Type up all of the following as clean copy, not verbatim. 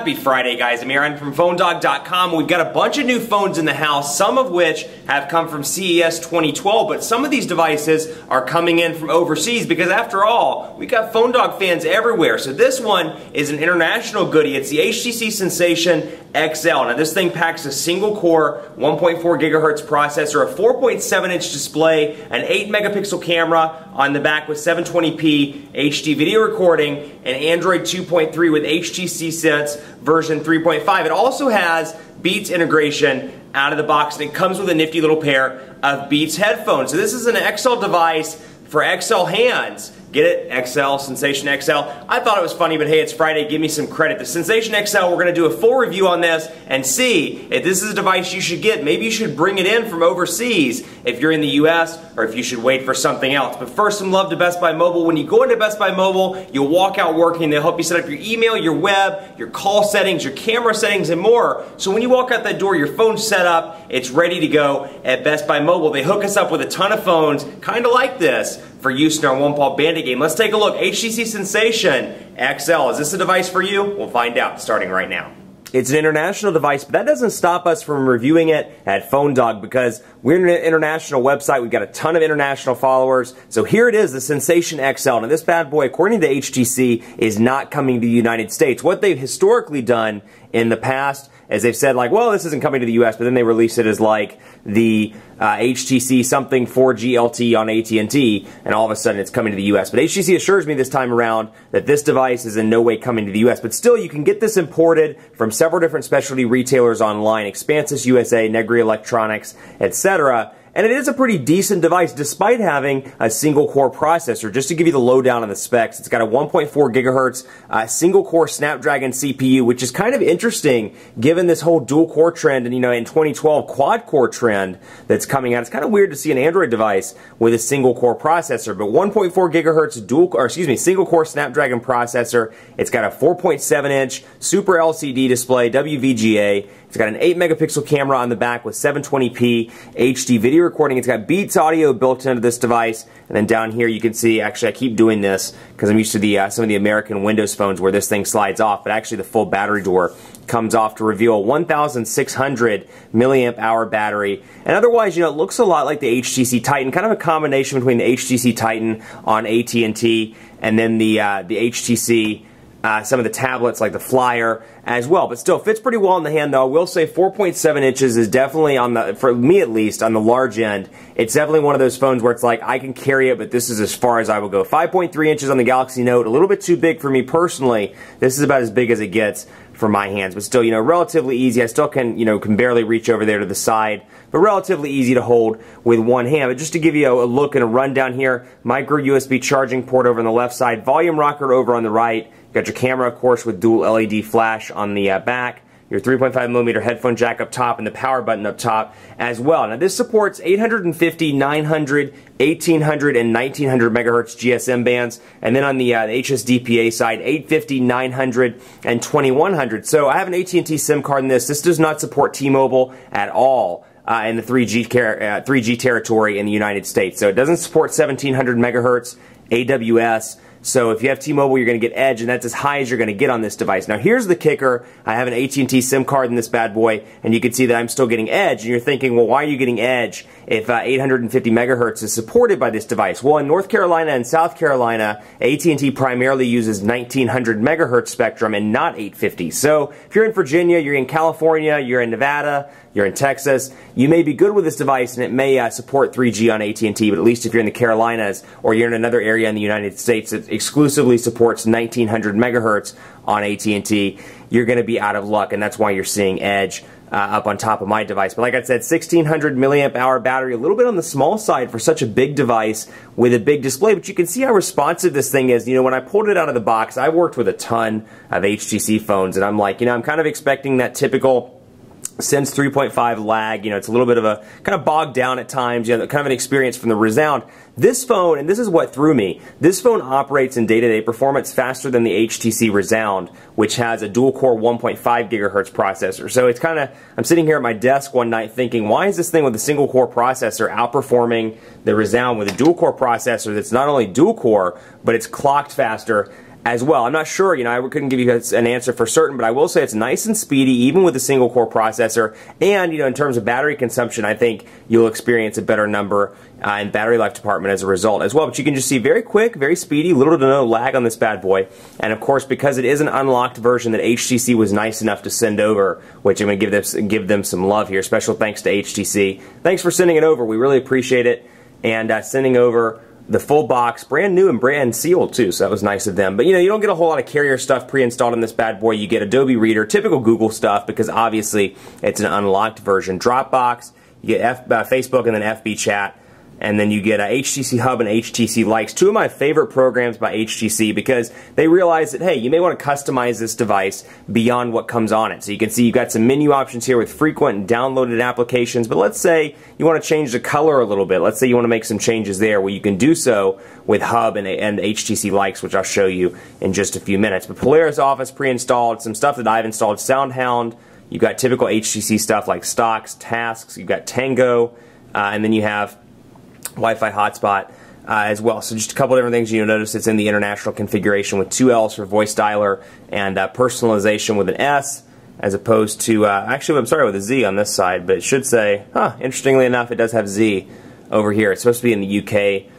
Happy Friday, guys. I'm Aaron from PhoneDog.com. We've got a bunch of new phones in the house, some of which have come from CES 2012, but some of these devices are coming in from overseas because, after all, we've got PhoneDog fans everywhere. So this one is an international goodie. It's the HTC Sensation XL. Now, this thing packs a single-core 1.4 gigahertz processor, a 4.7-inch display, an 8-megapixel camera on the back with 720p HD video recording, and Android 2.3 with HTC Sense version 3.5. It also has Beats integration out of the box, and it comes with a nifty little pair of Beats headphones. So this is an XL device for XL hands. Get it? XL, Sensation XL. I thought it was funny, but hey, it's Friday. Give me some credit. The Sensation XL, we're going to do a full review on this and see if this is a device you should get. Maybe you should bring it in from overseas if you're in the US, or if you should wait for something else. But first, some love to Best Buy Mobile. When you go into Best Buy Mobile, you'll walk out working. They'll help you set up your email, your web, your call settings, your camera settings, and more. So when you walk out that door, your phone's set up. It's ready to go at Best Buy Mobile. They hook us up with a ton of phones, kind of like this, for use in our one-paw bandit game. Let's take a look. HTC Sensation XL. Is this a device for you? We'll find out starting right now. It's an international device, but that doesn't stop us from reviewing it at PhoneDog because we're an international website. We've got a ton of international followers. So here it is, the Sensation XL. Now this bad boy, according to HTC, is not coming to the United States. What they've historically done in the past is they've said, like, well, this isn't coming to the US, but then they release it as like the HTC something 4G LTE on AT&T, and all of a sudden it's coming to the US. But HTC assures me this time around that this device is in no way coming to the US. But still, you can get this imported from several different specialty retailers online, Expansys USA, Negri Electronics, etc. And it is a pretty decent device despite having a single-core processor. Just to give you the lowdown on the specs, it's got a 1.4 gigahertz single-core Snapdragon CPU, which is kind of interesting given this whole dual-core trend and, you know, in 2012 quad-core trend that's coming out. It's kind of weird to see an Android device with a single-core processor, but 1.4 gigahertz single-core Snapdragon processor. It's got a 4.7-inch Super LCD display, WVGA. It's got an 8-megapixel camera on the back with 720p HD video recording. It's got Beats audio built into this device. And then down here you can see, actually I keep doing this because I'm used to some of the American Windows phones where this thing slides off, but actually the full battery door comes off to reveal a 1,600 milliamp hour battery. And otherwise, you know, it looks a lot like the HTC Titan, kind of a combination between the HTC Titan on AT&T and then the HTC some of the tablets like the Flyer as well, but still fits pretty well in the hand though. I will say 4.7 inches is definitely, on the, for me at least, on the large end. It's definitely one of those phones where it's like, I can carry it, but this is as far as I will go. 5.3 inches on the Galaxy Note, a little bit too big for me personally. This is about as big as it gets for my hands, but still, you know, relatively easy. I still can, you know, can barely reach over there to the side, but relatively easy to hold with one hand. But just to give you a look and a rundown here, micro USB charging port over on the left side, volume rocker over on the right. You got your camera, of course, with dual LED flash on the back, your 3.5mm headphone jack up top, and the power button up top as well. Now this supports 850, 900, 1800, and 1900 megahertz GSM bands, and then on the HSDPA side, 850, 900, and 2100. So I have an AT&T SIM card in this. This does not support T-Mobile at all in the 3G territory in the United States. So it doesn't support 1700 megahertz AWS. So if you have T-Mobile, you're going to get Edge, and that's as high as you're going to get on this device. Now here's the kicker. I have an AT&T SIM card in this bad boy, and you can see that I'm still getting Edge. And you're thinking, well, why are you getting Edge if 850 megahertz is supported by this device? Well, in North Carolina and South Carolina, AT&T primarily uses 1900 megahertz spectrum and not 850. So if you're in Virginia, you're in California, you're in Nevada, you're in Texas, you may be good with this device and it may support 3G on AT&T, but at least if you're in the Carolinas or you're in another area in the United States that exclusively supports 1900 megahertz on AT&T, you're going to be out of luck, and that's why you're seeing Edge up on top of my device. But like I said, 1600 milliamp hour battery, a little bit on the small side for such a big device with a big display, but you can see how responsive this thing is. You know, when I pulled it out of the box, I worked with a ton of HTC phones, and I'm like, you know, I'm kind of expecting that typical Sense 3.5 lag. You know, it's a little bit of a kind of bogged down at times, you know, kind of an experience from the Rezound. This phone, and this is what threw me, this phone operates in day-to-day performance faster than the HTC Rezound, which has a dual-core 1.5 gigahertz processor. So it's kind of, I'm sitting here at my desk one night thinking, why is this thing with a single-core processor outperforming the Rezound with a dual-core processor that's not only dual-core, but it's clocked faster as well. I'm not sure, you know, I couldn't give you an answer for certain, but I will say it's nice and speedy, even with a single core processor. And, you know, in terms of battery consumption, I think you'll experience a better number in battery life department as a result as well. But you can just see very quick, very speedy, little to no lag on this bad boy. And of course, because it is an unlocked version that HTC was nice enough to send over, which I'm going to give them some love here. Special thanks to HTC. Thanks for sending it over. We really appreciate it. And sending over the full box, brand new and brand sealed too, so that was nice of them. But you know, you don't get a whole lot of carrier stuff pre-installed on this bad boy. You get Adobe Reader, typical Google stuff, because obviously it's an unlocked version. Dropbox, you get Facebook and then FB Chat, and then you get HTC Hub and HTC Likes, two of my favorite programs by HTC, because they realize that, hey, you may want to customize this device beyond what comes on it. So you can see you've got some menu options here with frequent and downloaded applications, but let's say you want to change the color a little bit. Let's say you want to make some changes there. Well, you can do so with Hub and HTC Likes, which I'll show you in just a few minutes. But Polaris Office pre-installed, some stuff that I've installed, SoundHound. You've got typical HTC stuff like Stocks, Tasks, you've got Tango, and then you have Wi-Fi hotspot as well. So just a couple different things. You'll notice it's in the international configuration with 2 L's for voice dialer and personalization with an S, as opposed to, actually I'm sorry, with a Z on this side, but it should say, interestingly enough, it does have Z over here. It's supposed to be in the UK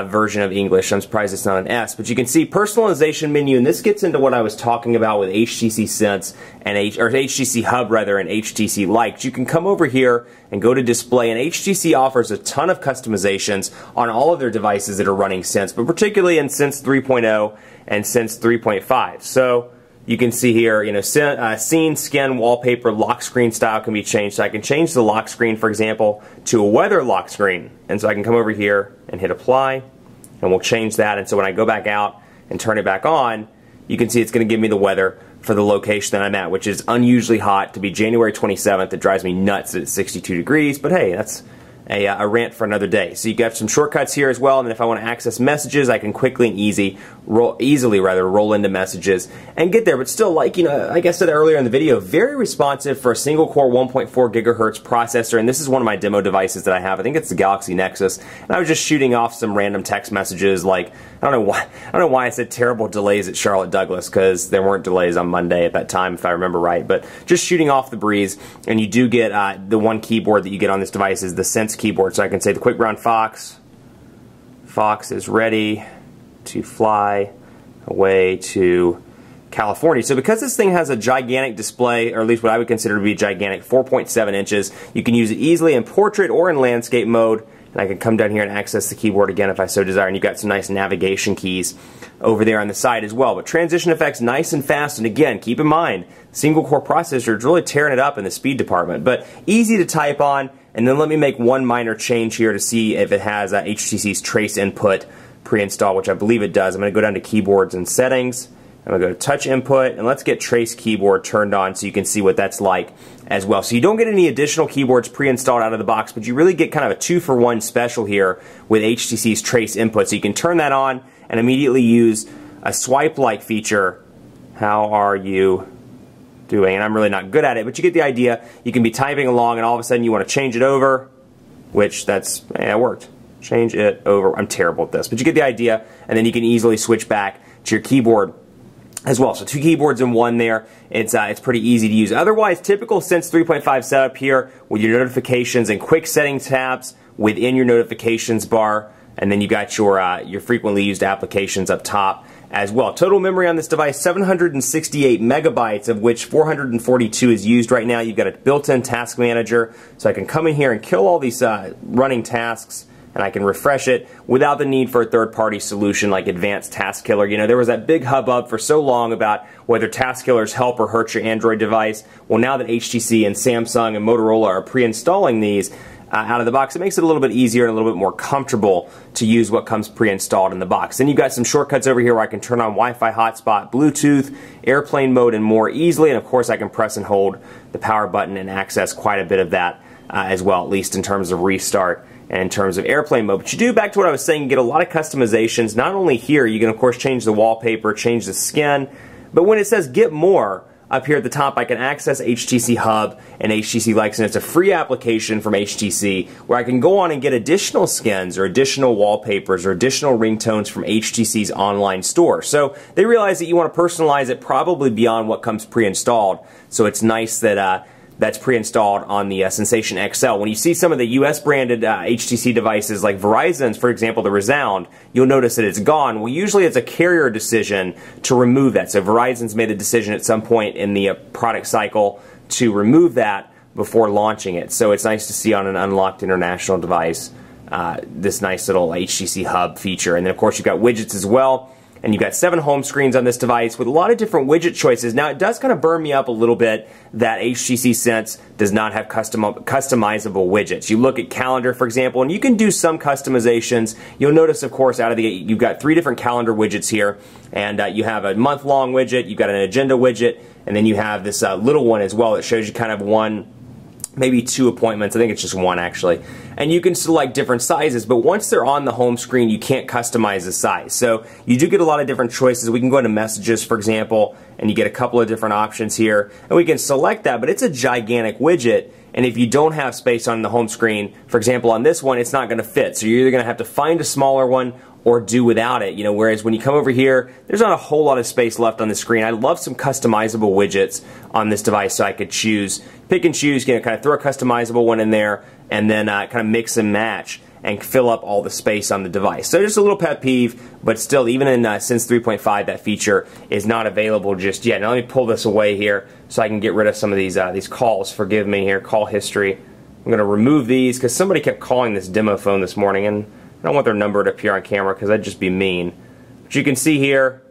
version of English. I'm surprised it's not an S, but you can see personalization menu, and this gets into what I was talking about with HTC Sense and HTC Hub rather, and HTC Likes. You can come over here and go to display, and HTC offers a ton of customizations on all of their devices that are running Sense, but particularly in Sense 3.0 and Sense 3.5. So you can see here, you know, scene, skin, wallpaper, lock screen style can be changed. So I can change the lock screen, for example, to a weather lock screen. And so I can come over here and hit apply, and we'll change that. And so when I go back out and turn it back on, you can see it's going to give me the weather for the location that I'm at, which is unusually hot to be January 27th. It drives me nuts that it's 62 degrees, but hey, that's a rant for another day. So you got some shortcuts here as well, and then if I want to access messages, I can quickly and easily roll into messages and get there. But still, like, you know, like I said earlier in the video, very responsive for a single core 1.4 gigahertz processor. And this is one of my demo devices that I have. I think it's the Galaxy Nexus, and I was just shooting off some random text messages. Like, I don't know why I said terrible delays at Charlotte Douglas, because there weren't delays on Monday at that time, if I remember right. But just shooting off the breeze, and you do get the one keyboard that you get on this device is the Sense keyboard. So I can say the quick brown fox is ready to fly away to California. So because this thing has a gigantic display, or at least what I would consider to be gigantic, 4.7 inches, you can use it easily in portrait or in landscape mode. And I can come down here and access the keyboard again if I so desire. And you've got some nice navigation keys over there on the side as well. But transition effects nice and fast. And again, keep in mind, single core processor is really tearing it up in the speed department. But easy to type on. And then let me make one minor change here to see if it has HTC's Trace Input pre-installed, which I believe it does. I'm going to go down to Keyboards and Settings. I'm going to go to Touch Input, and let's get Trace Keyboard turned on so you can see what that's like as well. So you don't get any additional keyboards pre-installed out of the box, but you really get kind of a 2-for-1 special here with HTC's Trace Input. So you can turn that on and immediately use a swipe-like feature. How are you doing? And I'm really not good at it, but you get the idea. You can be typing along, and all of a sudden you want to change it over, which it worked. Change it over. I'm terrible at this, but you get the idea, and then you can easily switch back to your keyboard as well. So 2 keyboards in one there. It's pretty easy to use. Otherwise, typical Sense 3.5 setup here with your notifications and quick settings tabs within your notifications bar, and then you got your frequently used applications up top as well. Total memory on this device, 768 megabytes, of which 442 is used right now. You've got a built-in task manager, so I can come in here and kill all these running tasks, and I can refresh it without the need for a third-party solution like Advanced Task Killer. You know, there was that big hubbub for so long about whether task killers help or hurt your Android device. Well, now that HTC and Samsung and Motorola are pre-installing these out of the box, it makes it a little bit easier and a little bit more comfortable to use what comes pre-installed in the box. Then you've got some shortcuts over here where I can turn on Wi-Fi hotspot, Bluetooth, airplane mode, and more easily. And of course, I can press and hold the power button and access quite a bit of that as well, at least in terms of restart and in terms of airplane mode. But you do, back to what I was saying, you get a lot of customizations. Not only here, you can of course change the wallpaper, change the skin, but when it says get more, up here at the top, I can access HTC Hub and HTC Likes, and it's a free application from HTC where I can go on and get additional skins or additional wallpapers or additional ringtones from HTC's online store. So they realize that you want to personalize it probably beyond what comes pre-installed. So it's nice that that's pre-installed on the Sensation XL. When you see some of the US branded HTC devices like Verizon's, for example, the Rezound, you'll notice that it's gone. Well, usually it's a carrier decision to remove that. So Verizon's made a decision at some point in the product cycle to remove that before launching it. So it's nice to see on an unlocked international device this nice little HTC Hub feature. And then of course you've got widgets as well. And you've got 7 home screens on this device with a lot of different widget choices. Now, it does kind of burn me up a little bit that HTC Sense does not have customizable widgets. You look at calendar, for example, and you can do some customizations. You'll notice, of course, out of the gate, you've got 3 different calendar widgets here. And you have a month-long widget, you've got an agenda widget, and then you have this little one as well that shows you kind of 1, maybe 2 appointments. I think it's just 1 actually. And you can select different sizes, but once they're on the home screen, you can't customize the size. So you do get a lot of different choices. We can go into messages, for example, and you get a couple of different options here. And we can select that, but it's a gigantic widget. And if you don't have space on the home screen, for example, on this one, it's not going to fit. So you're either going to have to find a smaller one or do without it. You know, whereas when you come over here, there's not a whole lot of space left on the screen. I love some customizable widgets on this device, so I could pick and choose, you know, kind of throw a customizable one in there, and then kind of mix and match and fill up all the space on the device. So just a little pet peeve, but still, even in Sense 3.5, that feature is not available just yet. Now let me pull this away here so I can get rid of some of these calls. Forgive me here, call history. I'm going to remove these because somebody kept calling this demo phone this morning, and I don't want their number to appear on camera because that'd just be mean. But you can see here,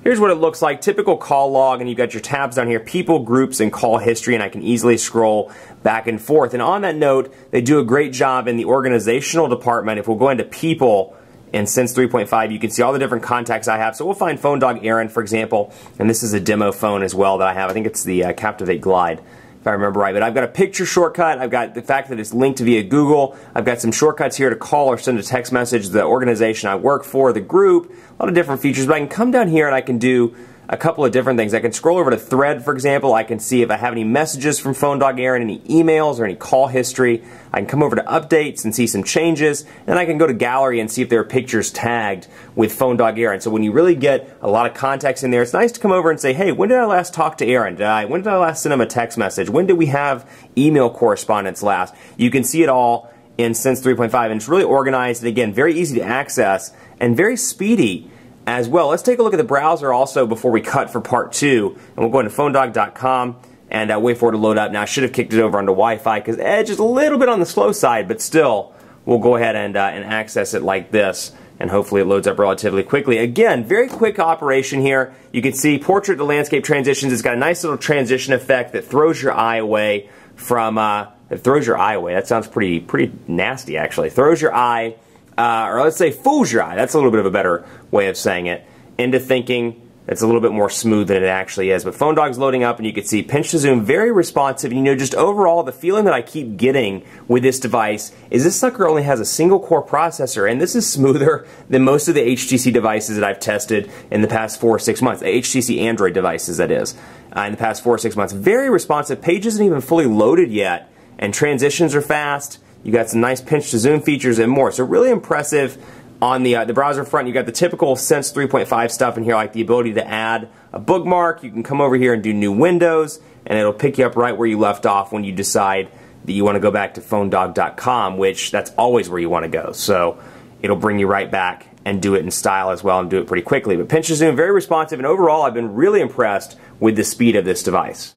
here's what it looks like. Typical call log, and you've got your tabs down here, people, groups, and call history, and I can easily scroll back and forth. And on that note, they do a great job in the organizational department. If we'll go into people in Sense 3.5, you can see all the different contacts I have. So we'll find Phone Dog Aaron, for example, and this is a demo phone as well that I have. I think it's the Captivate Glide, if I remember right. But I've got a picture shortcut. I've got the fact that it's linked via Google. I've got some shortcuts here to call or send a text message, the organization I work for, the group, a lot of different features. But I can come down here and I can do a couple of different things. I can scroll over to Thread, for example. I can see if I have any messages from Phone Dog Aaron, any emails or any call history. I can come over to Updates and see some changes. Then I can go to Gallery and see if there are pictures tagged with Phone Dog Aaron. So when you really get a lot of contacts in there, it's nice to come over and say, hey, when did I last talk to Aaron? When did I last send him a text message? When did we have email correspondence last? You can see it all in Sense 3.5, and it's really organized, and again, very easy to access and very speedy as well. Let's take a look at the browser also before we cut for part 2, and we'll go into phonedog.com and wait for it to load up. Now I should have kicked it over onto Wi-Fi because Edge is a little bit on the slow side, but still we'll go ahead and access it like this, and hopefully it loads up relatively quickly. Again, very quick operation here. You can see portrait to landscape transitions. It's got a nice little transition effect that throws your eye away from it throws your eye away. That sounds pretty nasty actually. Throws your eye, or let's say fools your eye, that's a little bit of a better way of saying it, into thinking it's a little bit more smooth than it actually is. But Phone Dog's loading up, and you can see pinch to zoom, very responsive. And you know, just overall, the feeling that I keep getting with this device is this sucker only has a single core processor, and this is smoother than most of the HTC devices that I've tested in the past 4 or 6 months. The HTC Android devices, that is, in the past 4 or 6 months. Very responsive. Page isn't even fully loaded yet, and transitions are fast. You got some nice pinch to zoom features and more. So really impressive. On the browser front, you got the typical Sense 3.5 stuff in here, like the ability to add a bookmark. You can come over here and do new windows, and it'll pick you up right where you left off when you decide that you want to go back to phonedog.com, which that's always where you want to go. So it'll bring you right back and do it in style as well, and do it pretty quickly. But pinch to zoom, very responsive, and overall I've been really impressed with the speed of this device.